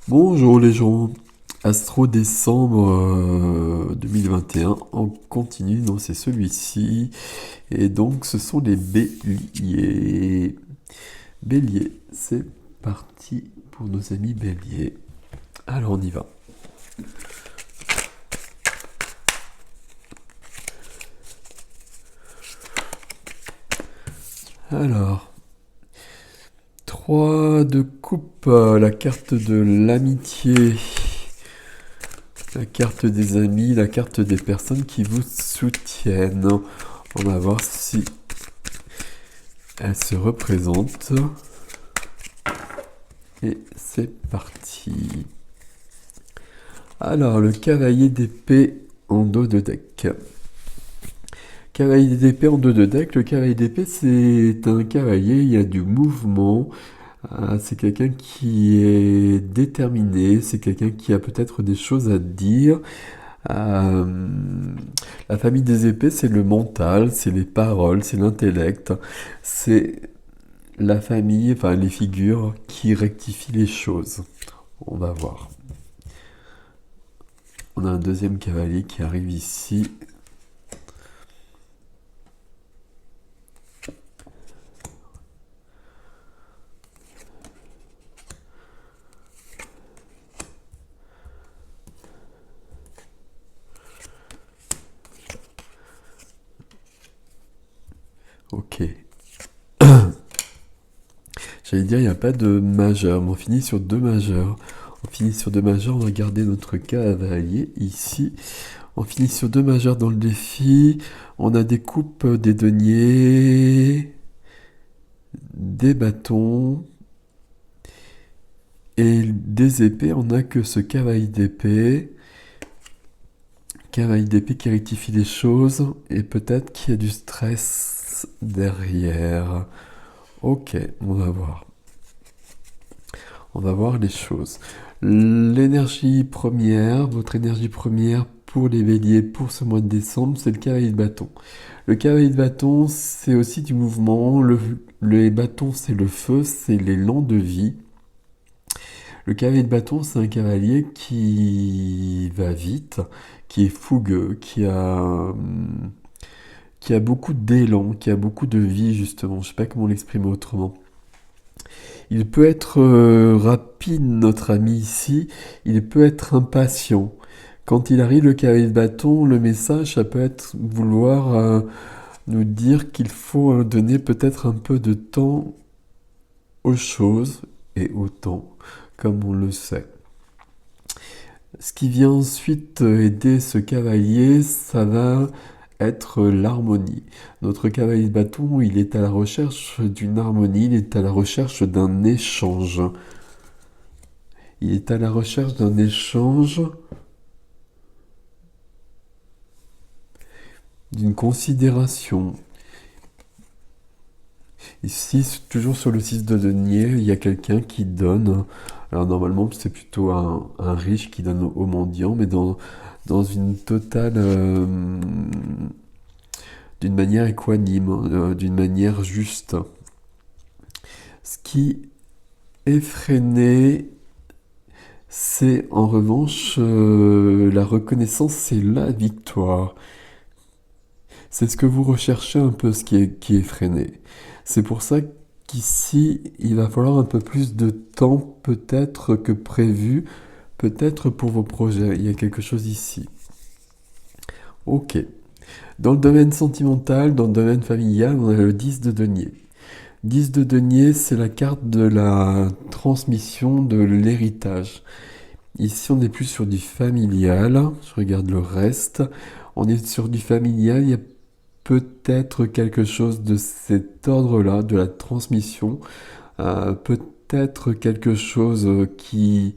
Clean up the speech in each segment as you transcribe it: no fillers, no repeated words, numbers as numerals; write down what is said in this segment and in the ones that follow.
Bonjour les gens, Astro décembre 2021, on continue, non c'est celui-ci, et donc ce sont les béliers. Bélier, c'est parti pour nos amis béliers. Alors on y va. Alors, 3 de coupe, la carte de l'amitié, la carte des amis, la carte des personnes qui vous soutiennent. On va voir si elle se représente. Et c'est parti. Alors, le cavalier d'épée en dos de deck. Cavalier d'épée en dos de deck. Le cavalier d'épée, c'est un cavalier, il y a du mouvement. C'est quelqu'un qui est déterminé, c'est quelqu'un qui a peut-être des choses à dire. Euh, la famille des épées, c'est le mental, c'est les paroles, c'est l'intellect, c'est la famille, enfin les figures qui rectifient les choses. On va voir. On a un deuxième cavalier qui arrive ici. Ok. J'allais dire, il n'y a pas de majeur, mais on finit sur deux majeurs. On finit sur deux majeurs, on va garder notre cavalier ici. On finit sur deux majeurs dans le défi. On a des coupes, des deniers, des bâtons et des épées. On n'a que ce cavalier d'épée. Cavalier d'épée qui rectifie les choses et peut-être qu'il y a du stress derrière. Ok, on va voir. On va voir les choses. L'énergie première, votre énergie première pour les béliers pour ce mois de décembre, c'est le cavalier de bâton. Le cavalier de bâton, c'est aussi du mouvement. Les bâtons, c'est le feu, c'est l'élan de vie. Le cavalier de bâton, c'est un cavalier qui va vite, qui est fougueux, qui a beaucoup d'élan, qui a beaucoup de vie, justement. Je sais pas comment l'exprimer autrement. Il peut être rapide, notre ami ici. Il peut être impatient. Quand il arrive, le cavalier de bâton, le message, ça peut être vouloir nous dire qu'il faut donner peut-être un peu de temps aux choses et au temps, comme on le sait. Ce qui vient ensuite aider ce cavalier, ça va être l'harmonie. Notre cavalier de bâton, il est à la recherche d'une harmonie, il est à la recherche d'un échange. Il est à la recherche d'un échange, d'une considération. Ici, toujours sur le 6 de denier, il y a quelqu'un qui donne. Alors normalement, c'est plutôt un riche qui donne au mendiant, mais dans une totale... d'une manière équanime, d'une manière juste. Ce qui est freiné, c'est en revanche la reconnaissance, c'est la victoire. C'est ce que vous recherchez un peu, ce qui est freiné. C'est pour ça qu'ici, il va falloir un peu plus de temps peut-être que prévu, peut-être pour vos projets. Il y a quelque chose ici. Ok. Dans le domaine sentimental, dans le domaine familial, on a le 10 de denier. 10 de denier, c'est la carte de la transmission de l'héritage. Ici, on n'est plus sur du familial. Je regarde le reste. On est sur du familial. Il y a peut-être quelque chose de cet ordre-là, de la transmission. Peut-être quelque chose qui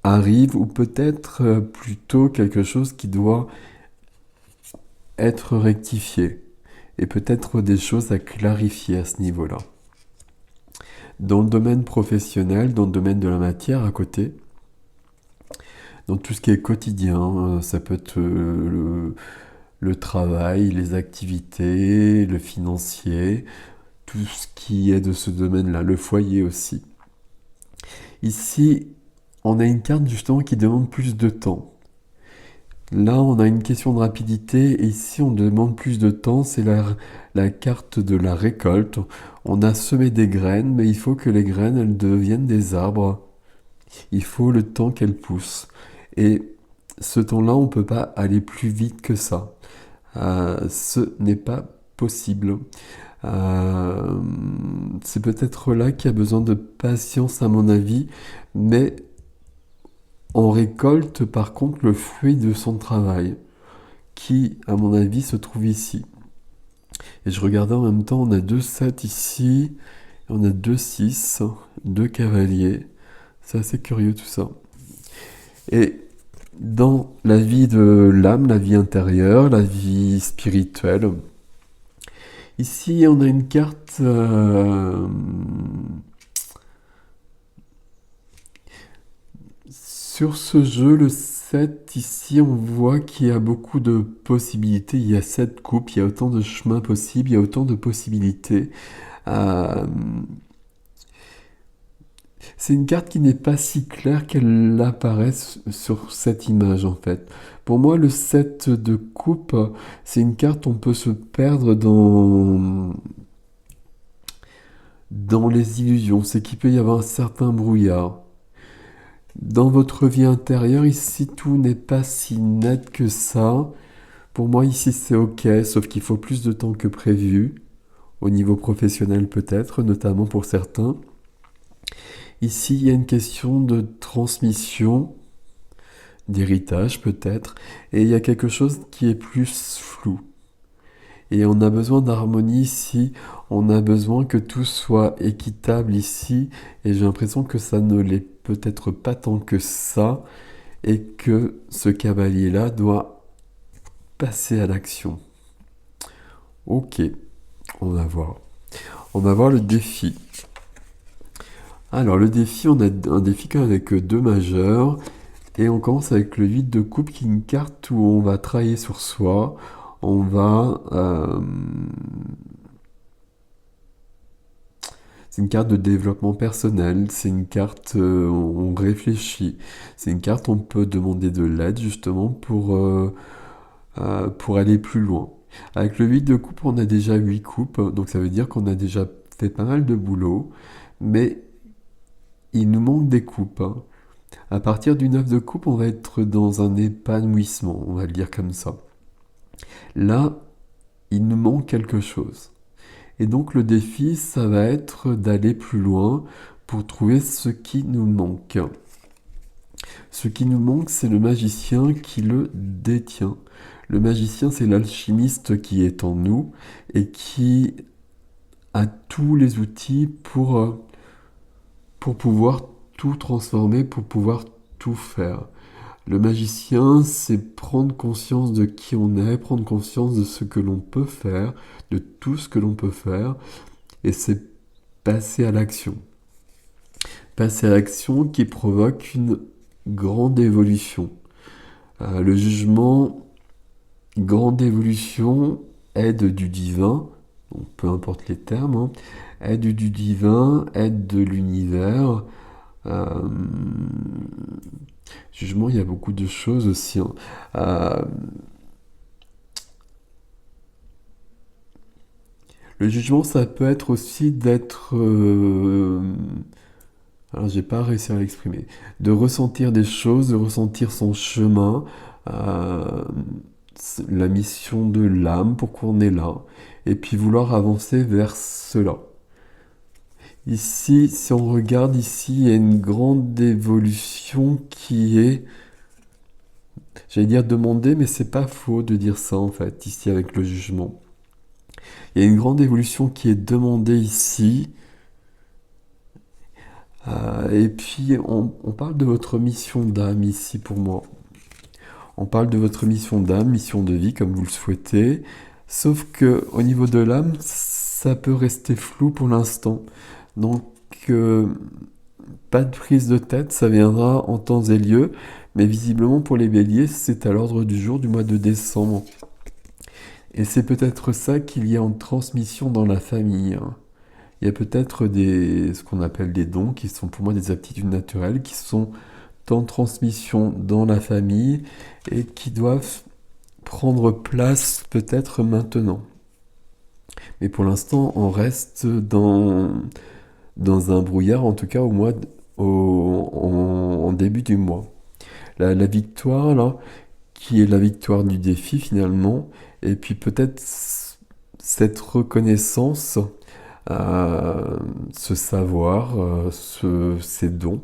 arrive ou peut-être plutôt quelque chose qui doit être rectifié. Et peut-être des choses à clarifier à ce niveau-là. Dans le domaine professionnel, dans le domaine de la matière à côté, dans tout ce qui est quotidien, ça peut être le travail, les activités, le financier, tout ce qui est de ce domaine-là, le foyer aussi. Ici, on a une carte justement qui demande plus de temps. Là, on a une question de rapidité et ici, on demande plus de temps. C'est la carte de la récolte. On a semé des graines, mais il faut que les graines, elles deviennent des arbres. Il faut le temps qu'elles poussent. Et ce temps-là, on ne peut pas aller plus vite que ça. Ce n'est pas possible. Euh, c'est peut-être là qu'il y a besoin de patience à mon avis, mais on récolte par contre le fruit de son travail, qui à mon avis se trouve ici. Et je regardais en même temps, on a 2 7 ici, on a 2 6, 2 cavaliers. C'est assez curieux tout ça. Et dans la vie de l'âme, la vie intérieure, la vie spirituelle, ici on a une carte sur ce jeu, le 7 ici, on voit qu'il y a beaucoup de possibilités. Il y a 7 coupes, il y a autant de chemins possibles, il y a autant de possibilités. Euh, c'est une carte qui n'est pas si claire qu'elle apparaît sur cette image en fait. Pour moi, le 7 de coupe, c'est une carte où on peut se perdre dans les illusions. C'est qu'il peut y avoir un certain brouillard. Dans votre vie intérieure, ici, tout n'est pas si net que ça. Pour moi, ici, c'est ok, sauf qu'il faut plus de temps que prévu, au niveau professionnel peut-être, notamment pour certains. Ici, il y a une question de transmission, d'héritage peut-être, et il y a quelque chose qui est plus flou. Et on a besoin d'harmonie ici, on a besoin que tout soit équitable ici, et j'ai l'impression que ça ne l'est peut-être pas tant que ça, et que ce cavalier-là doit passer à l'action. Ok, on va voir. On va voir le défi. Alors le défi, on a un défi quand même avec 2 majeurs. Et on commence avec le 8 de coupe qui est une carte où on va travailler sur soi. On va... c'est une carte de développement personnel. C'est une carte on réfléchit. C'est une carte où on peut demander de l'aide justement pour aller plus loin. Avec le 8 de coupe, on a déjà 8 coupes. Donc ça veut dire qu'on a déjà fait pas mal de boulot. Mais il nous manque des coupes. À partir du 9 de coupe, on va être dans un épanouissement, on va le dire comme ça. Là, il nous manque quelque chose. Et donc le défi, ça va être d'aller plus loin pour trouver ce qui nous manque. Ce qui nous manque, c'est le magicien qui le détient. Le magicien, c'est l'alchimiste qui est en nous et qui a tous les outils pour pouvoir tout transformer, pour pouvoir tout faire. Le magicien, c'est prendre conscience de qui on est, prendre conscience de ce que l'on peut faire, de tout ce que l'on peut faire, et c'est passer à l'action. Passer à l'action qui provoque une grande évolution. Le jugement, grande évolution, aide du divin, donc peu importe les termes, hein, aide du divin, aide de l'univers. Jugement, il y a beaucoup de choses aussi, hein. Le jugement, ça peut être aussi d'être... alors, j'ai pas réussi à l'exprimer. De ressentir des choses, de ressentir son chemin, euh, la mission de l'âme, pourquoi on est là, et puis vouloir avancer vers cela. Ici, si on regarde ici, il y a une grande évolution qui est, j'allais dire demander, mais c'est pas faux de dire ça en fait, ici avec le jugement. Il y a une grande évolution qui est demandée ici. Et puis, on parle de votre mission d'âme ici pour moi. On parle de votre mission d'âme, mission de vie, comme vous le souhaitez. Sauf que au niveau de l'âme, ça peut rester flou pour l'instant. Donc, pas de prise de tête, ça viendra en temps et lieu. Mais visiblement, pour les béliers, c'est à l'ordre du jour du mois de décembre. Et c'est peut-être ça qu'il y a en transmission dans la famille, hein. Il y a peut-être ce qu'on appelle des dons, qui sont pour moi des aptitudes naturelles, qui sont temps de transmission dans la famille et qui doivent prendre place peut-être maintenant. Mais pour l'instant, on reste dans un brouillard, en tout cas en début du mois. La victoire, là, qui est la victoire du défi finalement, et puis peut-être cette reconnaissance, ce savoir, ces dons,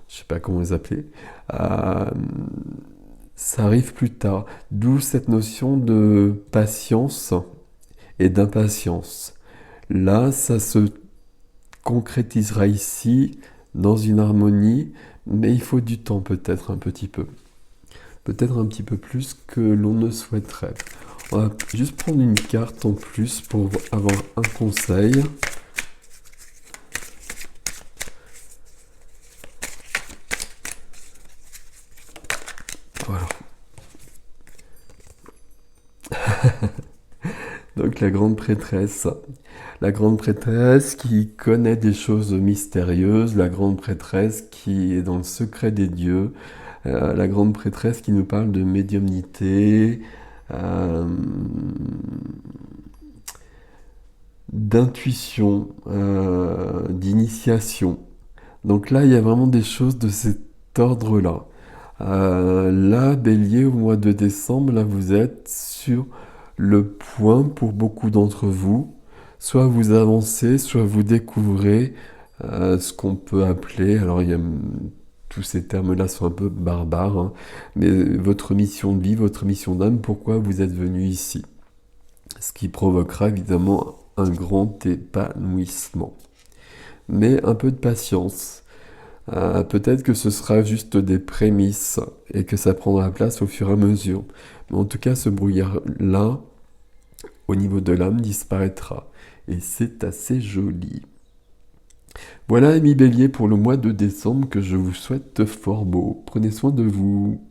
je sais pas comment les appeler, euh, ça arrive plus tard. D'où cette notion de patience et d'impatience. Là, ça se concrétisera ici dans une harmonie, mais il faut du temps peut-être un petit peu. Peut-être un petit peu plus que l'on ne souhaiterait. On va juste prendre une carte en plus pour avoir un conseil. Voilà. Donc la grande prêtresse. La grande prêtresse qui connaît des choses mystérieuses, la grande prêtresse qui est dans le secret des dieux, la grande prêtresse qui nous parle de médiumnité, d'intuition, d'initiation. Donc là, il y a vraiment des choses de cet ordre-là. Là, Bélier, au mois de décembre, là, vous êtes sur le point pour beaucoup d'entre vous. Soit vous avancez, soit vous découvrez ce qu'on peut appeler, alors tous ces termes-là sont un peu barbares, hein, mais votre mission de vie, votre mission d'âme, pourquoi vous êtes venu ici. Ce qui provoquera évidemment un grand épanouissement. Mais un peu de patience. Peut-être que ce sera juste des prémices et que ça prendra place au fur et à mesure. Mais en tout cas, ce brouillard-là, au niveau de l'âme, disparaîtra. Et c'est assez joli. Voilà, amis Bélier, pour le mois de décembre que je vous souhaite fort beau. Prenez soin de vous.